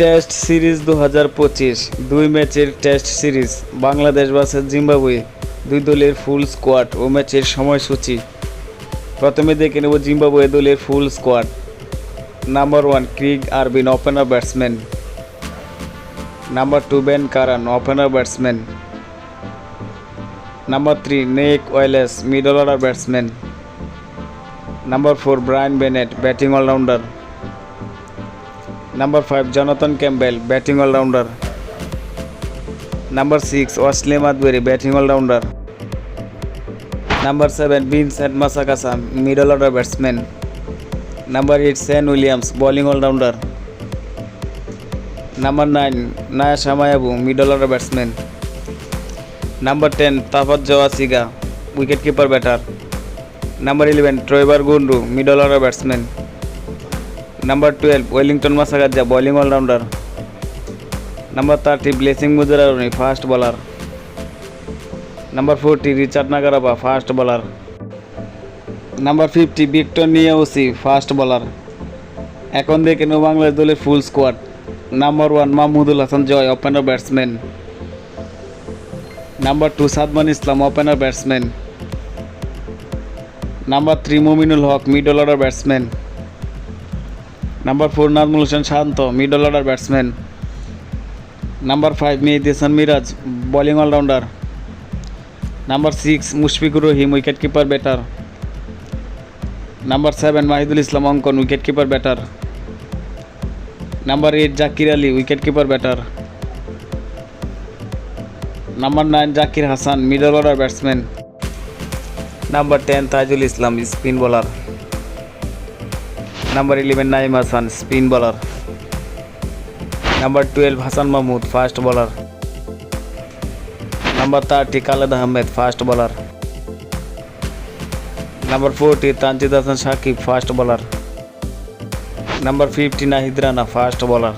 Test series 2025 দুই ম্যাচের test series Bangladesh versus Zimbabwe দুই দলের ফুল স্কোয়াড ও ম্যাচের সময়সূচি। প্রথমে দেখে নেব জিম্বাবুয়ে দলের full squad. Number 1 Craig Ervine, opener batsman. Number 2 Ben Curran, opener batsman. Number 3 Nick Welch, middle order batsman. Number 4 Brian Bennett, batting allrounder. Number 5 Jonathan Campbell, batting allrounder. Number 6 Wessly Madhevere, batting allrounder. Number 7 Vincent Masekesa, middle order batsman. Number 8 Sean Williams, bowling allrounder. Number 9 Nyasha Mayavo, middle order batsman. Number 10 Tafadzwa Tsiga, wicket keeper batter. Number 11 Trevor Gwandu, middle order batsman. Number 12 Wellington Masakadza, bowling allrounder. Number 30 Blessing Muzarabani, fast bowler. Number 40 Richard Ngarava, fast bowler. Number 50 Victor Nyauchi, fast bowler. এখন দেখে নেব বাংলাদেশ দলের full squad. Number 1 Mahmudul Hasan Joy, opener batsman. Number 2 Shadman Islam, opener batsman. Number 3 Mominul Haque, middle order batsman. Number 4 Najmul Hossain Shanto, middle order batsman. Number 5 Mehidy Hasan Miraz, bowling allrounder. Number 6 Mushfiqur Rahim, wicket keeper batter. Number 7 Mahidul Islam Ankon, wicket keeper batter. Number 8 Jaker Ali, wicket keeper batter. Number 9 Zakir Hasan, middle order batsman. Number 10 Taijul Islam, spin bowler. Number 11 Nayeem Hasan, spin bowler. Number 12 Hasan Mahmud, fast bowler. Number 30 Khaled Ahmed, fast bowler. Number 40 Tanzid Hasan Sakib, fast bowler. Number 50 Nahid Rana, fast bowler.